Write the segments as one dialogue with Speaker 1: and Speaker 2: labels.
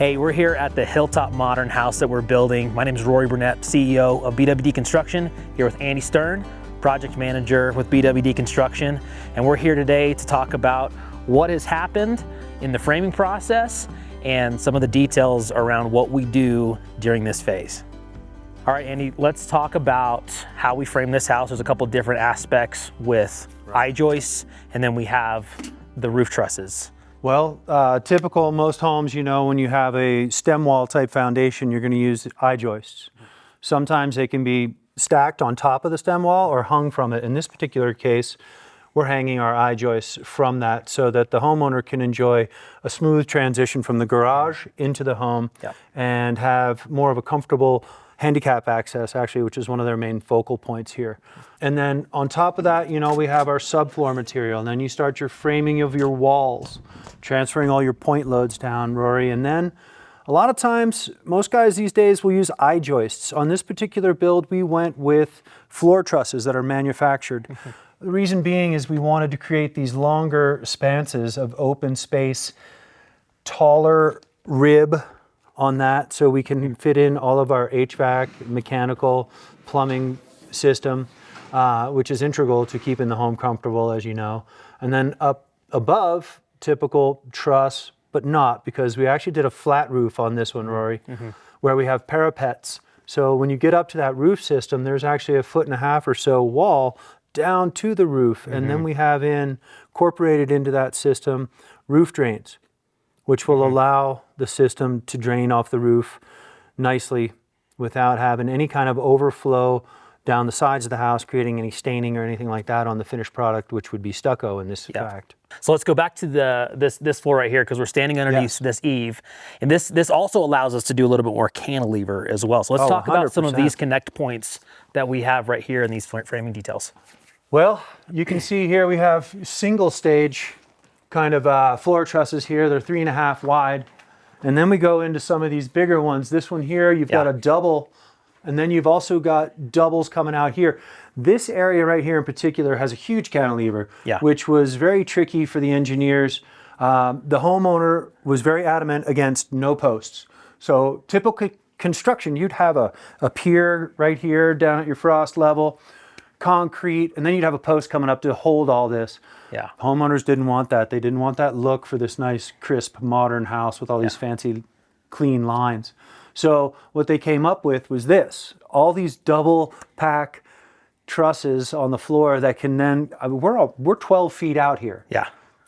Speaker 1: Hey, we're here at the Hilltop Modern house that we're building. My name is Rory Burnett, CEO of BWD Construction, here with Andy Stern, project manager with BWD Construction. And we're here today to talk about what has happened in the framing process and some of the details around what we do during this phase. All right, Andy, let's talk about how we frame this house. There's a couple different aspects with I-Joists, and then we have the roof trusses.
Speaker 2: Well, typical most homes, you know, when you have a stem wall type foundation, you're going to use I-joists. Sometimes they can be stacked on top of the stem wall or hung from it. In this particular case, we're hanging our I-joists from that so that the homeowner can enjoy a smooth transition from the garage into the home and have more of a comfortable handicap access, actually, which is one of their main focal points here. And then on top of that, you know, we have our subfloor material, and then you start your framing of your walls, transferring all your point loads down, Rory. And then a lot of times, most guys these days will use I-joists. On this particular build, we went with floor trusses that are manufactured. The reason being is we wanted to create these longer spanses of open space, taller rib on that, so we can fit in all of our HVAC, mechanical, plumbing system, which is integral to keeping the home comfortable, as you know. And then up above, typical truss, but not, because we actually did a flat roof on this one, Rory, where we have parapets. So when you get up to that roof system, there's actually 1.5 feet or so wall down to the roof. And then we have incorporated into that system roof drains, which will allow the system to drain off the roof nicely without having any kind of overflow down the sides of the house, creating any staining or anything like that on the finished product, which would be stucco in this fact.
Speaker 1: So let's go back to this floor right here, because we're standing underneath this eave. And this also allows us to do a little bit more cantilever as well. So let's talk about some of these connect points that we have right here in these framing details.
Speaker 2: Well, you can see here we have single stage kind of floor trusses here. They're 3.5 wide. And then we go into some of these bigger ones. This one here, you've got a double, and then you've also got doubles coming out here. This area right here in particular has a huge cantilever, which was very tricky for the engineers. The homeowner was very adamant against no posts. So typical construction, you'd have a pier right here down at your frost level, concrete, and then you'd have a post coming up to hold all this. Homeowners didn't want that. They didn't want that look for this nice, crisp, modern house with all these fancy, clean lines. So what they came up with was this, all these double pack trusses on the floor that can then, we're 12 feet out here.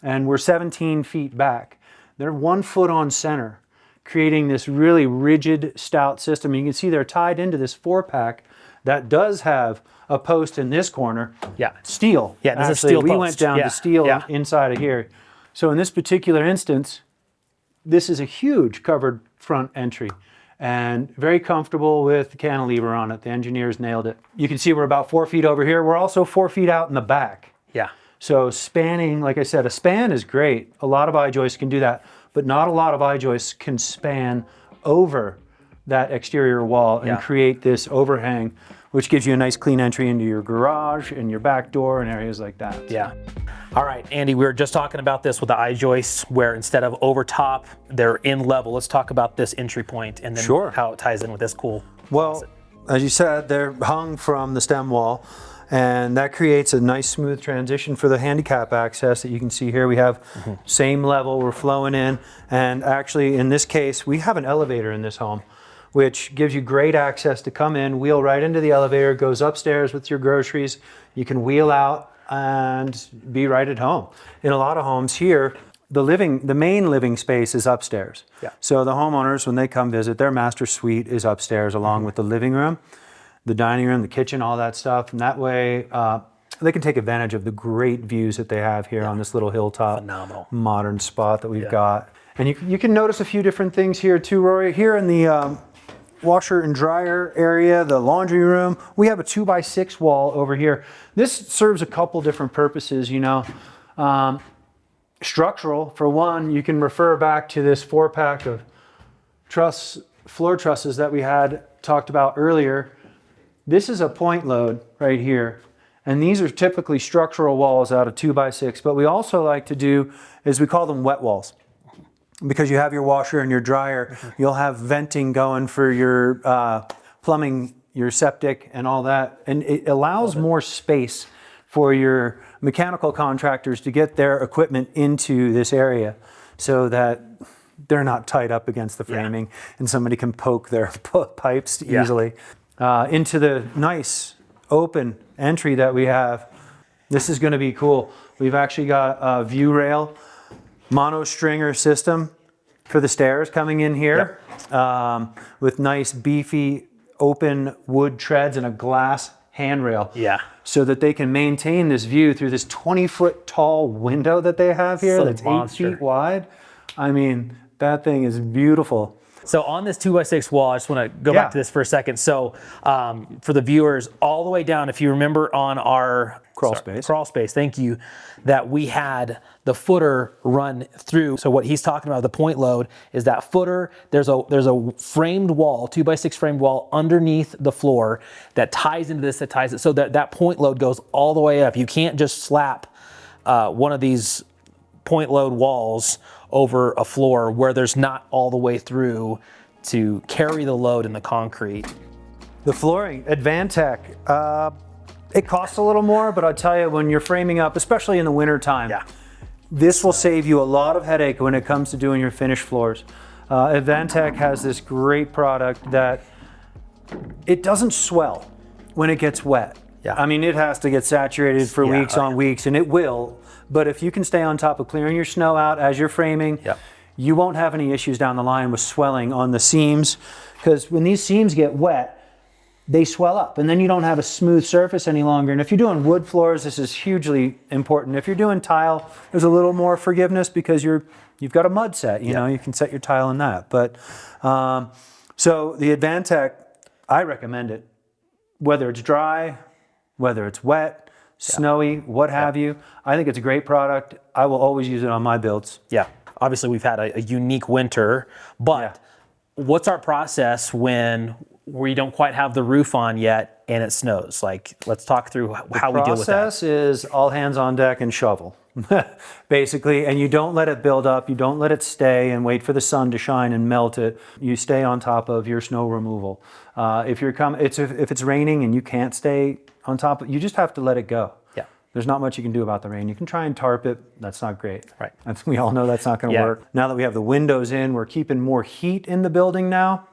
Speaker 2: And we're 17 feet back. They're 1 foot on center, creating this really rigid, stout system. You can see they're tied into this 4-pack that does have a post in this corner. Steel.
Speaker 1: This is steel post.
Speaker 2: We went down to steel inside of here. So in this particular instance, this is a huge covered front entry and very comfortable with the cantilever on it. The engineers nailed it. You can see we're about 4 feet over here. We're also 4 feet out in the back. So spanning, like I said, a span is great. A lot of I-joists can do that, but not a lot of I-joists can span over that exterior wall and create this overhang, which gives you a nice clean entry into your garage and your back door and areas like that.
Speaker 1: All right, Andy, we were just talking about this with the I-joists, where instead of over top, they're in level. Let's talk about this entry point and then how it ties in with this cool closet.
Speaker 2: As you said, they're hung from the stem wall, and that creates a nice smooth transition for the handicap access that you can see here. We have same level, we're flowing in, and actually in this case, we have an elevator in this home, which gives you great access to come in, wheel right into the elevator, goes upstairs with your groceries. You can wheel out and be right at home. In a lot of homes here, the main living space is upstairs. So the homeowners, when they come visit, their master suite is upstairs along with the living room, the dining room, the kitchen, all that stuff. And that way, they can take advantage of the great views that they have here on this little hilltop modern spot that we've got. And you can notice a few different things here too, Rory. Here in the washer and dryer area, the laundry room, we have a 2x6 wall over here. This serves a couple different purposes, you know. Structural, for one, you can refer back to this 4-pack of floor trusses that we had talked about earlier. This is a point load right here, and these are typically structural walls out of 2x6, but we also like to do is we call them wet walls. because you have your washer and your dryer, you'll have venting going for your plumbing, your septic and all that. And it allows more space for your mechanical contractors to get their equipment into this area so that they're not tied up against the framing and somebody can poke their pipes easily. Into the nice open entry that we have. This is going to be cool. We've actually got a view rail mono stringer system for the stairs coming in here, with nice beefy open wood treads and a glass handrail. So that they can maintain this view through this 20-foot tall window that they have here that's 8 feet wide. I mean, that thing is beautiful.
Speaker 1: So on this 2x6 wall, I just want to go back to this for a second. So for the viewers, all the way down, if you remember on our crawl space, thank you, that we had the footer run through. So what he's talking about, the point load, is that footer, there's a framed wall, 2x6 framed wall underneath the floor that ties into this, that ties it, so that point load goes all the way up. You can't just slap one of these point load walls over a floor where there's not all the way through to carry the load in the concrete.
Speaker 2: The flooring, Advantech, it costs a little more, but I'll tell you, when you're framing up, especially in the winter time, this will save you a lot of headache when it comes to doing your finished floors. Advantech has this great product that it doesn't swell when it gets wet. I mean, it has to get saturated for weeks on weeks, and it will. But if you can stay on top of clearing your snow out as you're framing, you won't have any issues down the line with swelling on the seams, because when these seams get wet, they swell up and then you don't have a smooth surface any longer. And if you're doing wood floors, this is hugely important. If you're doing tile, there's a little more forgiveness because you've got a mud set, you know, you can set your tile in that. But so the Advantech, I recommend it, whether it's dry, whether it's wet, snowy, what have you. I think it's a great product. I will always use it on my builds.
Speaker 1: Obviously we've had a unique winter, but what's our process when we don't quite have the roof on yet and it snows? Like, let's talk through how we deal with that. The
Speaker 2: process is all hands on deck and shovel, basically. And you don't let it build up. You don't let it stay and wait for the sun to shine and melt it. You stay on top of your snow removal. If it's raining and you can't stay on top of it, you just have to let it go. There's not much you can do about the rain. You can try and tarp it. That's not great. We all know that's not going to work. Now that we have the windows in, we're keeping more heat in the building now.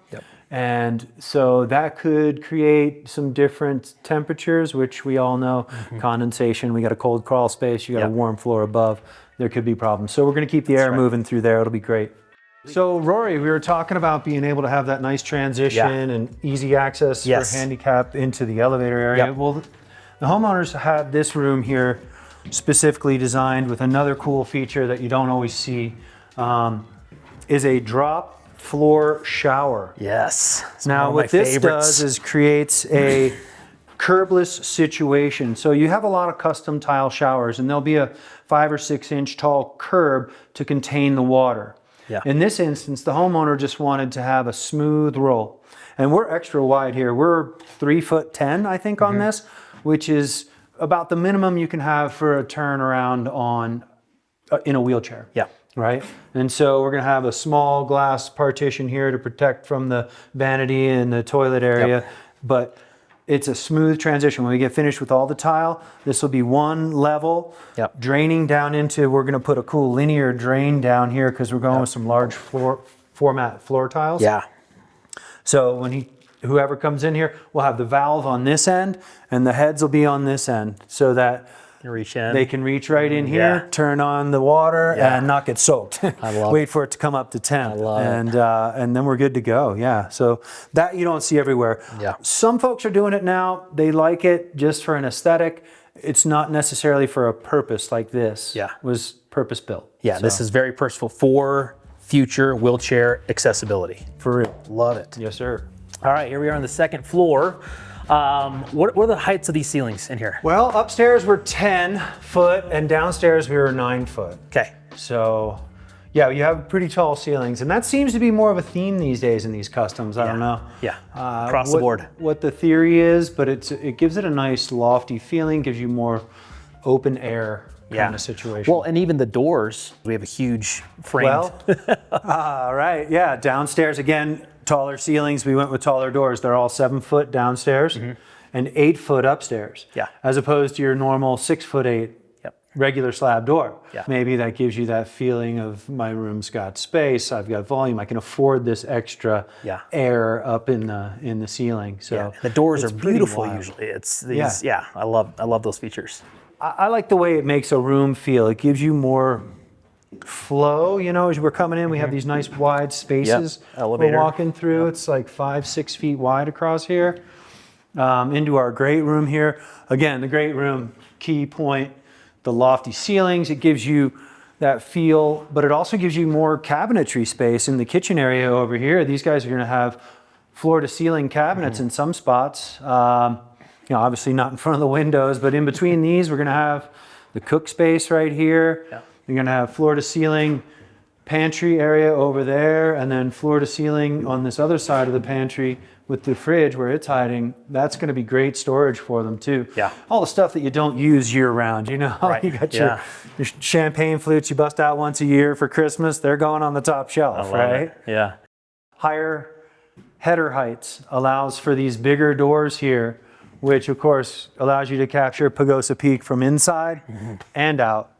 Speaker 2: And so that could create some different temperatures, which we all know. Condensation, we got a cold crawl space, you got a warm floor above. There could be problems. So we're going to keep the air moving through there. It'll be great. So Rory, we were talking about being able to have that nice transition and easy access for handicap into the elevator area. Well, the homeowners have this room here specifically designed with another cool feature that you don't always see, is a drop floor shower. Now what this does is creates a curbless situation. So you have a lot of custom tile showers and there'll be a 5 or 6 inch tall curb to contain the water. In this instance, the homeowner just wanted to have a smooth roll. And we're extra wide here. We're 3'10", I think, on this, which is about the minimum you can have for a turnaround on in a wheelchair. Right? And so we're going to have a small glass partition here to protect from the vanity and the toilet area. But it's a smooth transition. When we get finished with all the tile, this will be one level, draining down into, we're going to put a cool linear drain down here because we're going with some large format floor tiles. So when whoever comes in here, we'll have the valve on this end and the heads will be on this end so that they can reach right in here, turn on the water and not get soaked. Wait for it to come up to temp. And then we're good to go. So that you don't see everywhere. Some folks are doing it now. They like it just for an aesthetic. It's not necessarily for a purpose like this. It was purpose built.
Speaker 1: This is very purposeful for future wheelchair accessibility.
Speaker 2: For real.
Speaker 1: Love it.
Speaker 2: Yes, sir.
Speaker 1: All right, here we are on the second floor. What are the heights of these ceilings in here?
Speaker 2: Well, upstairs we're 10 foot and downstairs we were 9 foot. So yeah, you have pretty tall ceilings and that seems to be more of a theme these days in these customs. I don't know.
Speaker 1: Across the board.
Speaker 2: What the theory is, but it gives it a nice lofty feeling, gives you more open air kind of situation.
Speaker 1: Well, and even the doors, we have a huge framed.
Speaker 2: Right, yeah, downstairs again, taller ceilings. We went with taller doors. They're all 7 foot downstairs and 8 foot upstairs.
Speaker 1: Yeah.
Speaker 2: As opposed to your normal 6'8" regular slab door.
Speaker 1: Yeah.
Speaker 2: Maybe that gives you that feeling of my room's got space, I've got volume, I can afford this extra air up in the ceiling. So
Speaker 1: the doors are
Speaker 2: pretty
Speaker 1: beautiful
Speaker 2: wild.
Speaker 1: usually. It's these, I love those features.
Speaker 2: I like the way it makes a room feel. It gives you more flow, you know, as we're coming in, we have these nice wide spaces
Speaker 1: Elevator.
Speaker 2: we're walking through. It's like 5-6 feet wide across here. Into our great room here. Again, the great room, key point, the lofty ceilings. It gives you that feel, but it also gives you more cabinetry space in the kitchen area over here. These guys are going to have floor to ceiling cabinets in some spots. You know, obviously not in front of the windows, but in between these, we're going to have the cook space right here. You're going to have floor to ceiling pantry area over there, and then floor to ceiling on this other side of the pantry with the fridge where it's hiding. That's going to be great storage for them too. All the stuff that you don't use year round, you know. You got your champagne flutes you bust out once a year for Christmas. They're going on the top shelf, right? Higher header heights allows for these bigger doors here, which of course allows you to capture Pagosa Peak from inside and out.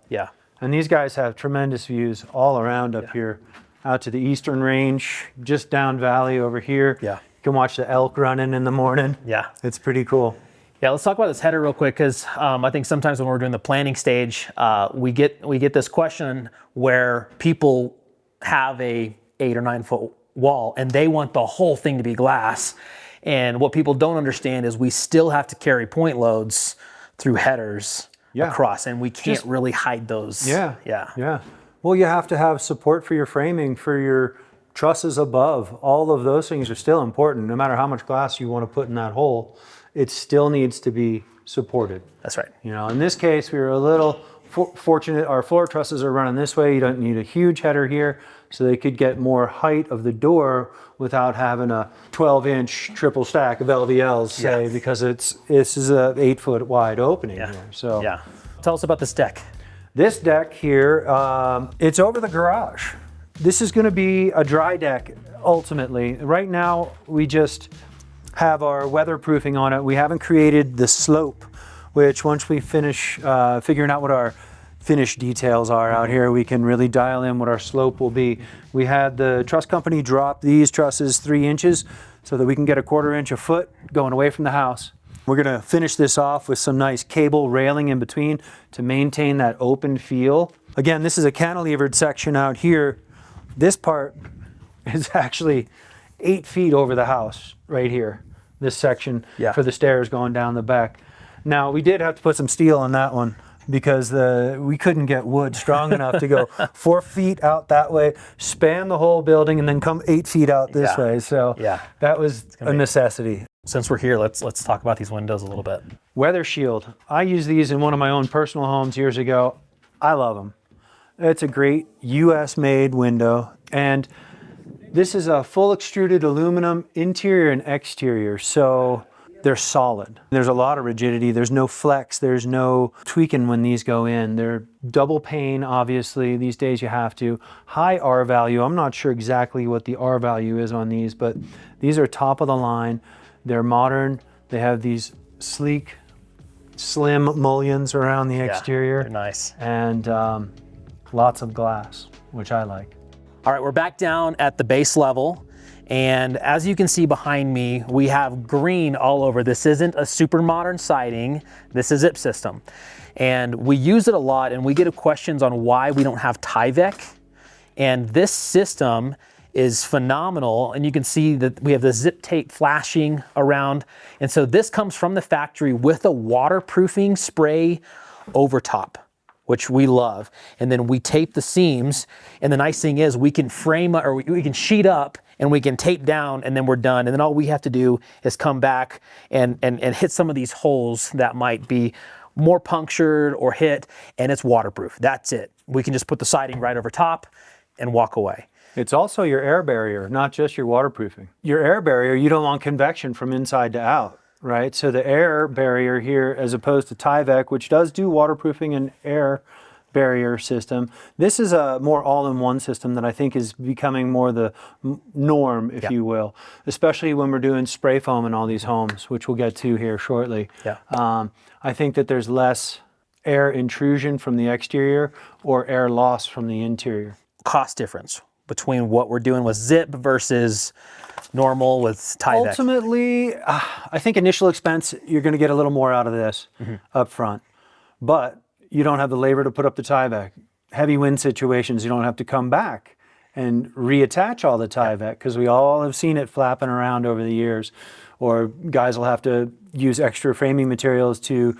Speaker 2: And these guys have tremendous views all around up here, out to the eastern range, just down valley over here. You can watch the elk running in the morning. It's pretty cool.
Speaker 1: Let's talk about this header real quick, because I think sometimes when we're doing the planning stage, we get this question where people have a 8 or 9 foot wall and they want the whole thing to be glass. And what people don't understand is we still have to carry point loads through headers across, and we can't really hide those. Well,
Speaker 2: you have to have support for your framing, for your trusses above. All of those things are still important. No matter how much glass you want to put in that hole, it still needs to be supported.
Speaker 1: That's right.
Speaker 2: You know, in this case, we were a little fortunate. Our floor trusses are running this way. You don't need a huge header here, so they could get more height of the door without having a 12-inch triple stack of LVLs, say, because this is a 8 foot wide opening here. So
Speaker 1: tell us about this deck.
Speaker 2: This deck here, it's over the garage. This is going to be a dry deck ultimately. Right now, we just have our weatherproofing on it. We haven't created the slope, which once we finish figuring out what our finish details are out here, we can really dial in what our slope will be. We had the truss company drop these trusses 3 inches so that we can get a 1/4 inch a foot going away from the house. We're gonna finish this off with some nice cable railing in between to maintain that open feel. Again, this is a cantilevered section out here. This part is actually 8 feet over the house right here, this section for the stairs going down the back. Now, we did have to put some steel on that one because we couldn't get wood strong enough to go 4 feet out that way, span the whole building, and then come 8 feet out this way. So that was a necessity.
Speaker 1: Since we're here, let's talk about these windows a little bit.
Speaker 2: Weather shield. I used these in one of my own personal homes years ago. I love them. It's a great US made window, and this is a full extruded aluminum interior and exterior, so they're solid. There's a lot of rigidity. There's no flex. There's no tweaking when these go in. They're double pane, obviously. These days you have to. High R value. I'm not sure exactly what the R value is on these, but these are top of the line. They're modern. They have these sleek, slim mullions around the exterior.
Speaker 1: They're nice.
Speaker 2: And lots of glass, which I like.
Speaker 1: All right, we're back down at the base level. And as you can see behind me, we have green all over. This isn't a super modern siding. This is zip system. And we use it a lot, and we get questions on why we don't have Tyvek. And this system is phenomenal. And you can see that we have the zip tape flashing around. And so this comes from the factory with a waterproofing spray over top, which we love. And then we tape the seams. And the nice thing is we can frame or we can sheet up and we can tape down, and then we're done. And then all we have to do is come back and hit some of these holes that might be more punctured or hit, and it's waterproof. That's it. We can just put the siding right over top and walk away.
Speaker 2: It's also your air barrier, not just your waterproofing. Your air barrier, you don't want convection from inside to out. right? So the air barrier here, as opposed to Tyvek, which does do waterproofing and air barrier system, this is a more all-in-one system that I think is becoming more the norm, if you will, especially when we're doing spray foam in all these homes, which we'll get to here shortly. I think that there's less air intrusion from the exterior or air loss from the interior.
Speaker 1: Cost difference between what we're doing with Zip versus normal with Tyvek?
Speaker 2: Ultimately, I think initial expense, you're going to get a little more out of this up front, but you don't have the labor to put up the Tyvek. Heavy wind situations, you don't have to come back and reattach all the Tyvek, because we all have seen it flapping around over the years, or guys will have to use extra framing materials to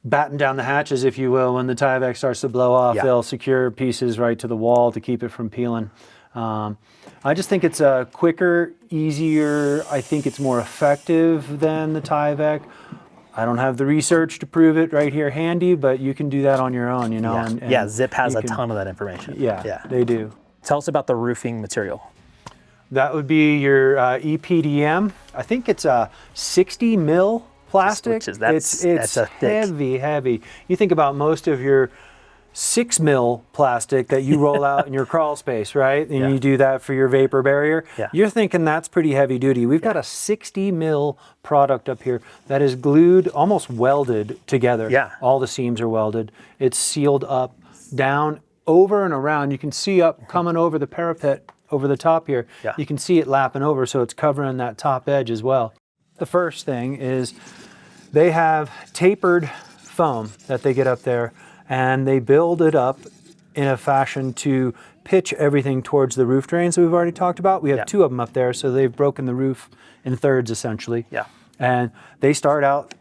Speaker 2: batten down the hatches, if you will. When the Tyvek starts to blow off, they'll secure pieces right to the wall to keep it from peeling. I just think it's quicker, easier. I think it's more effective than the Tyvek. I don't have the research to prove it right here handy, but you can do that on your own, you know.
Speaker 1: And Zip has a ton of that information.
Speaker 2: Yeah, they do.
Speaker 1: Tell us about the roofing material.
Speaker 2: That would be your EPDM. I think it's a 60 mil plastic. It's heavy. You think about most of your 6 mil plastic that you roll out in your crawl space, right? And you do that for your vapor barrier. You're thinking that's pretty heavy duty. We've got a 60 mil product up here that is glued, almost welded together. All the seams are welded. It's sealed up, down, over and around. You can see up coming over the parapet over the top here. You can see it lapping over, so it's covering that top edge as well. The first thing is they have tapered foam that they get up there, and they build it up in a fashion to pitch everything towards the roof drains that we've already talked about. We have 2 of them up there, so they've broken the roof in thirds essentially. And they start out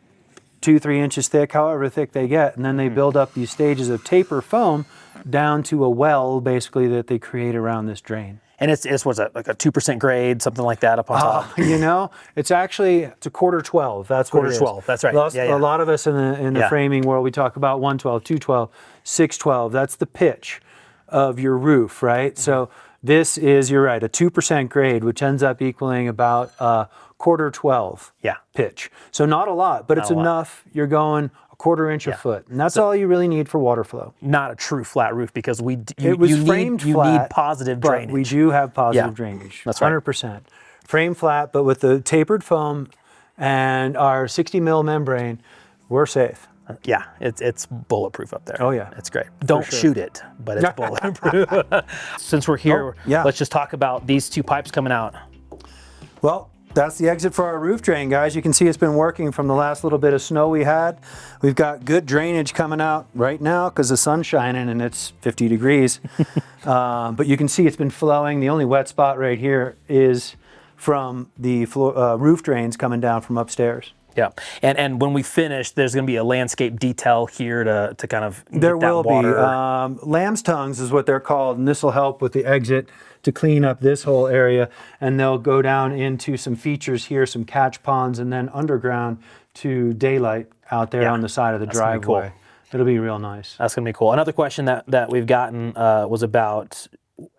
Speaker 2: 2-3 inches thick, however thick they get, and then they build up these stages of taper foam down to a well, basically, that they create around this drain.
Speaker 1: And it's what's that, like a 2% grade, something like that up on top?
Speaker 2: You know, it's a quarter 12. That's what it is.
Speaker 1: Quarter 12, that's right.
Speaker 2: A lot of us in the framing world, we talk about 112, 212, 612. That's the pitch of your roof, right? So this is, you're right, a 2% grade, which ends up equaling about quarter 12 pitch. So not a lot, but it's enough. You're going a quarter inch a foot, and that's all you really need for water flow.
Speaker 1: Not a true flat roof, because you need positive drainage.
Speaker 2: But we do have positive drainage.
Speaker 1: That's right.
Speaker 2: 100%. Frame flat, but with the tapered foam and our 60 mil membrane, we're safe.
Speaker 1: It's bulletproof up there.
Speaker 2: Oh yeah,
Speaker 1: it's great. Don't shoot it, but it's bulletproof. Since we're here, let's just talk about these 2 pipes coming out.
Speaker 2: Well, that's the exit for our roof drain, guys. You can see it's been working from the last little bit of snow we had. We've got good drainage coming out right now because the sun's shining and it's 50 degrees. But you can see it's been flowing. The only wet spot right here is from the roof drains coming down from upstairs.
Speaker 1: And when we finish, there's going to be a landscape detail here to kind of get
Speaker 2: there will
Speaker 1: that water.
Speaker 2: Be. Lamb's tongues is what they're called, and this will help with the exit to clean up this whole area. And they'll go down into some features here, some catch ponds, and then underground to daylight out there on the side of the driveway. It'll be real nice.
Speaker 1: That's going to be cool. Another question that we've gotten was about,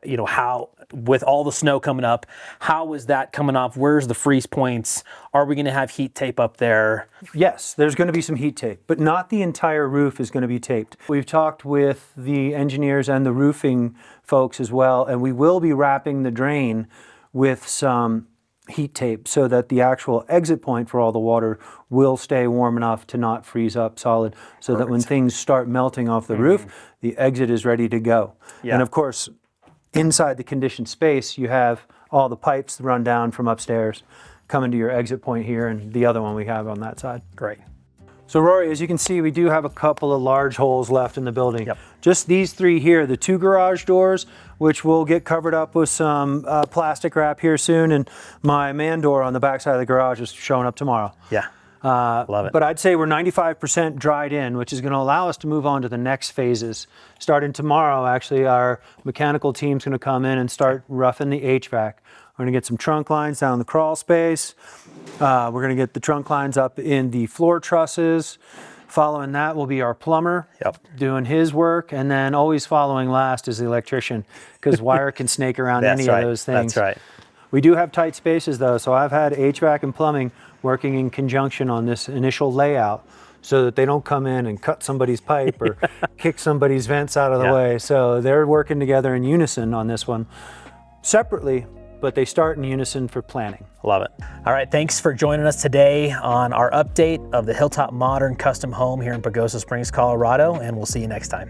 Speaker 1: you know, how, with all the snow coming up, how is that coming off? Where's the freeze points? Are we going to have heat tape up there?
Speaker 2: Yes, there's going to be some heat tape, but not the entire roof is going to be taped. We've talked with the engineers and the roofing folks as well, and we will be wrapping the drain with some heat tape so that the actual exit point for all the water will stay warm enough to not freeze up solid, so that when things start melting off the roof, the exit is ready to go. And of course, inside the conditioned space, you have all the pipes run down from upstairs, coming to your exit point here, and the other one we have on that side.
Speaker 1: Great.
Speaker 2: So Rory, as you can see, we do have a couple of large holes left in the building. Just these 3 here, the 2 garage doors, which will get covered up with some plastic wrap here soon, and my man door on the back side of the garage is showing up tomorrow.
Speaker 1: Love it.
Speaker 2: But I'd say we're 95% dried in, which is going to allow us to move on to the next phases. Starting tomorrow, actually, our mechanical team's going to come in and start roughing the HVAC. We're going to get some trunk lines down the crawl space. We're going to get the trunk lines up in the floor trusses. Following that will be our plumber doing his work. And then always following last is the electrician, because wire can snake around any of those things.
Speaker 1: That's right.
Speaker 2: We do have tight spaces though, so I've had HVAC and plumbing working in conjunction on this initial layout so that they don't come in and cut somebody's pipe or kick somebody's vents out of the way. So they're working together in unison on this one, separately, but they start in unison for planning.
Speaker 1: Love it. All right, thanks for joining us today on our update of the Hilltop Modern Custom Home here in Pagosa Springs, Colorado, and we'll see you next time.